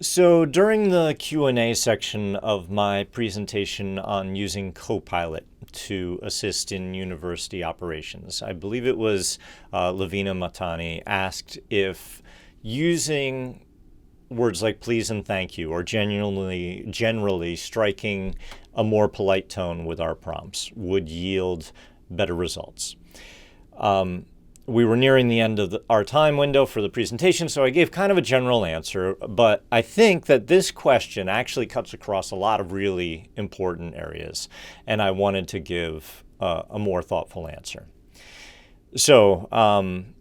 So during the Q&A section of my presentation on using Copilot to assist in university operations, I believe it was Lavina Matani asked if using words like please and thank you, or generally striking a more polite tone with our prompts would yield better results. We were nearing the end of our time window for the presentation, so I gave kind of a general answer, but I think that this question actually cuts across a lot of really important areas, and I wanted to give a more thoughtful answer. So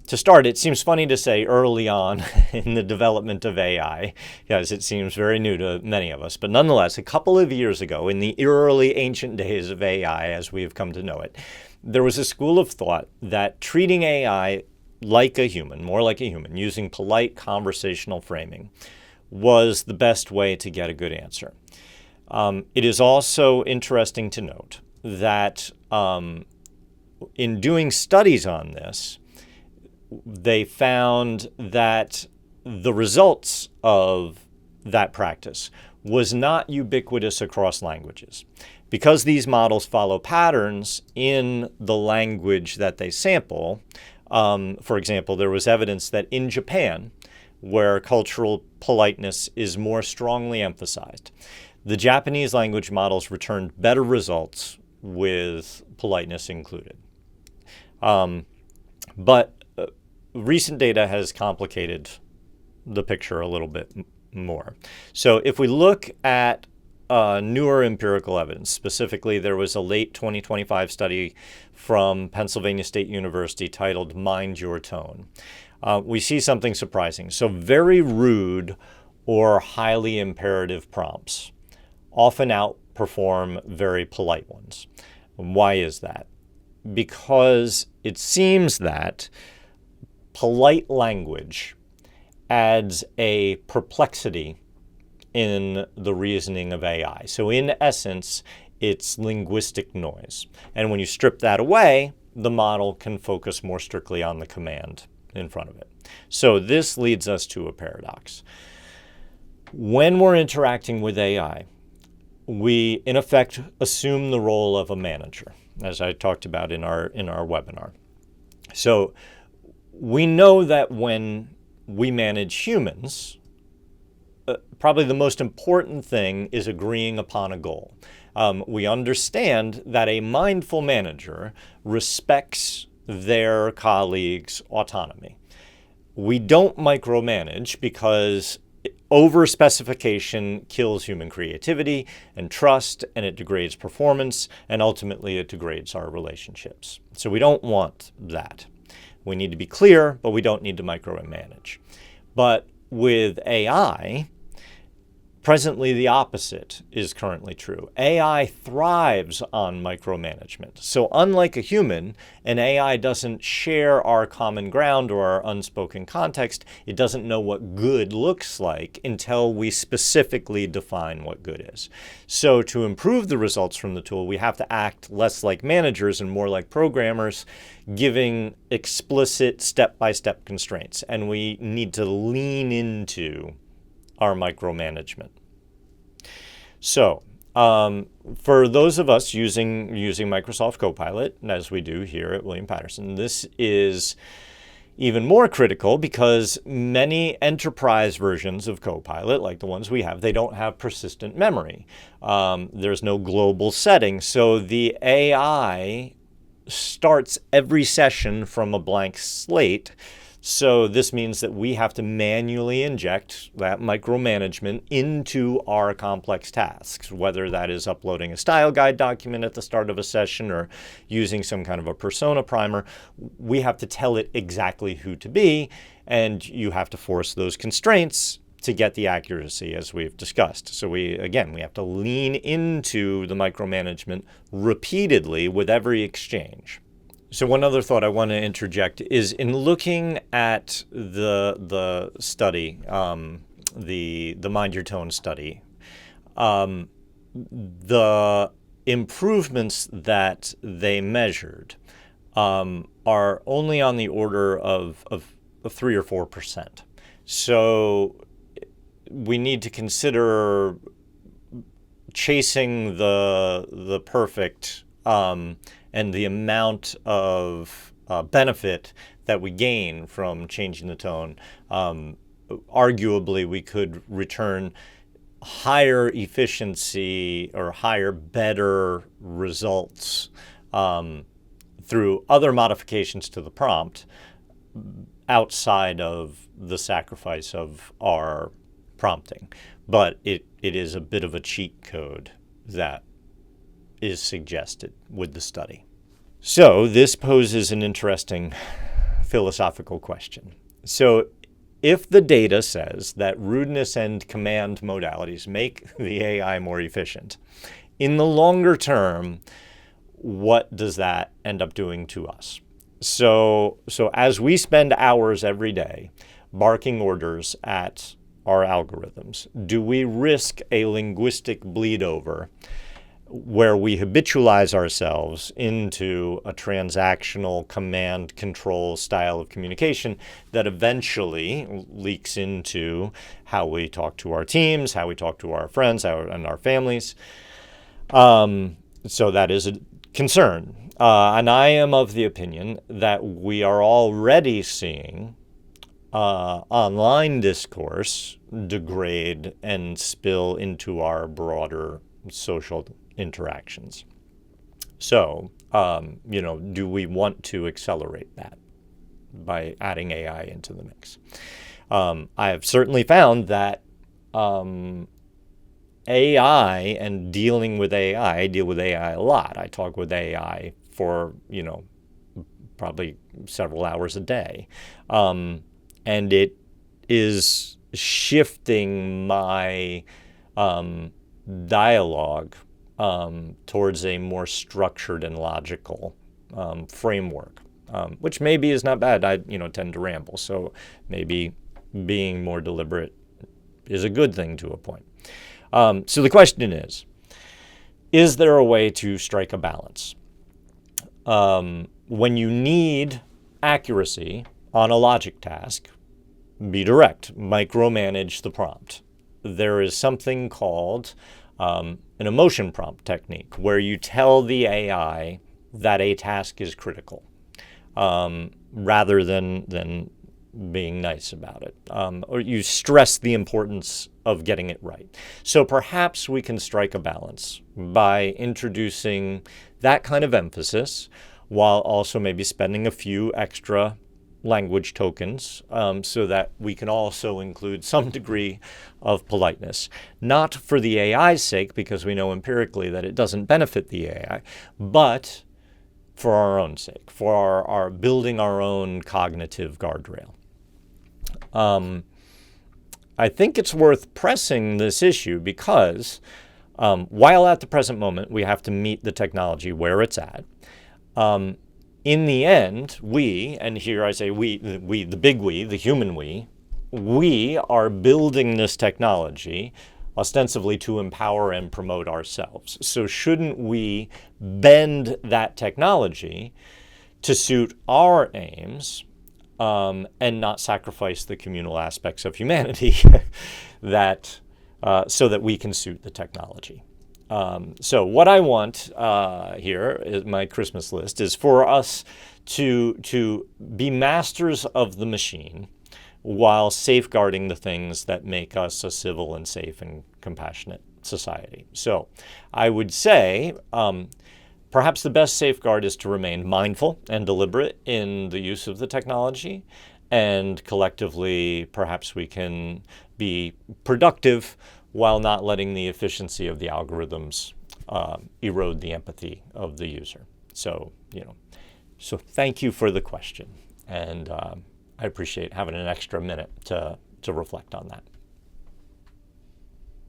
to start, it seems funny to say early on in the development of AI, because it seems very new to many of us, but nonetheless, a couple of years ago, in the early ancient days of AI as we have come to know it, there was a school of thought that treating AI like a human, more like a human, using polite conversational framing, was the best way to get a good answer. It is also interesting to note that in doing studies on this, they found that the results of that practice was not ubiquitous across languages. Because these models follow patterns in the language that they sample, for example, there was evidence that in Japan, where cultural politeness is more strongly emphasized, the Japanese language models returned better results with politeness included. But recent data has complicated the picture a little bit more. So if we look at newer empirical evidence, specifically there was a late 2025 study from Pennsylvania State University titled Mind Your Tone. We see something surprising. So very rude or highly imperative prompts often outperform very polite ones. Why is that? Because it seems that polite language adds a perplexity in the reasoning of AI. So in essence, it's linguistic noise. And when you strip that away, the model can focus more strictly on the command in front of it. So this leads us to a paradox. When we're interacting with AI, we in effect assume the role of a manager, as I talked about in our webinar. So we know that when we manage humans, probably the most important thing is agreeing upon a goal. We understand that a mindful manager respects their colleagues' autonomy. We don't micromanage because over-specification kills human creativity and trust, and it degrades performance, and ultimately it degrades our relationships. So we don't want that. We need to be clear, but we don't need to micromanage. But with AI, presently the opposite is currently true. AI thrives on micromanagement. So unlike a human, an AI doesn't share our common ground or our unspoken context. It doesn't know what good looks like until we specifically define what good is. So to improve the results from the tool, we have to act less like managers and more like programmers, giving explicit step-by-step constraints. And we need to lean into our micromanagement. So for those of us using Microsoft Copilot, as we do here at William Patterson, this is even more critical because many enterprise versions of Copilot, like the ones we have, they don't have persistent memory. There's no global setting. So the AI starts every session from a blank slate. So this means that we have to manually inject that micromanagement into our complex tasks, whether that is uploading a style guide document at the start of a session or using some kind of a persona primer. We have to tell it exactly who to be, and you have to force those constraints to get the accuracy, as we've discussed. So we have to lean into the micromanagement repeatedly with every exchange. So one other thought I want to interject is in looking at the study, the Mind Your Tone study, the improvements that they measured are only on the order of 3 or 4%. So we need to consider chasing the perfect and the amount of benefit that we gain from changing the tone. Arguably, we could return higher efficiency or better results through other modifications to the prompt outside of the sacrifice of our prompting. But it is a bit of a cheat code that is suggested with the study. So this poses an interesting philosophical question. So if the data says that rudeness and command modalities make the AI more efficient, in the longer term, what does that end up doing to us? So as we spend hours every day barking orders at our algorithms, do we risk a linguistic bleed over where we habitualize ourselves into a transactional command control style of communication that eventually leaks into how we talk to our teams, how we talk to our friends and our families? So that is a concern. And I am of the opinion that we are already seeing online discourse degrade and spill into our broader social interactions. So, do we want to accelerate that by adding AI into the mix? I have certainly found that AI and dealing with AI, I deal with AI a lot. I talk with AI for, probably several hours a day. And it is shifting my dialogue towards a more structured and logical framework, which maybe is not bad. I tend to ramble, so maybe being more deliberate is a good thing to a point. So the question is there a way to strike a balance? When you need accuracy on a logic task, be direct, micromanage the prompt. There is something called an emotion prompt technique where you tell the AI that a task is critical rather than being nice about it, or you stress the importance of getting it right. So perhaps we can strike a balance by introducing that kind of emphasis while also maybe spending a few extra language tokens so that we can also include some degree of politeness. Not for the AI's sake, because we know empirically that it doesn't benefit the AI, but for our own sake, for our building our own cognitive guardrail. I think it's worth pressing this issue because while at the present moment we have to meet the technology where it's at, in the end, we, and here I say we, the big we, the human we are building this technology ostensibly to empower and promote ourselves. So shouldn't we bend that technology to suit our aims and not sacrifice the communal aspects of humanity so that we can suit the technology? So what I want here is my Christmas list is for us to be masters of the machine while safeguarding the things that make us a civil and safe and compassionate society. So I would say perhaps the best safeguard is to remain mindful and deliberate in the use of the technology, and collectively perhaps we can be productive while not letting the efficiency of the algorithms erode the empathy of the user. So, so thank you for the question. And I appreciate having an extra minute to reflect on that.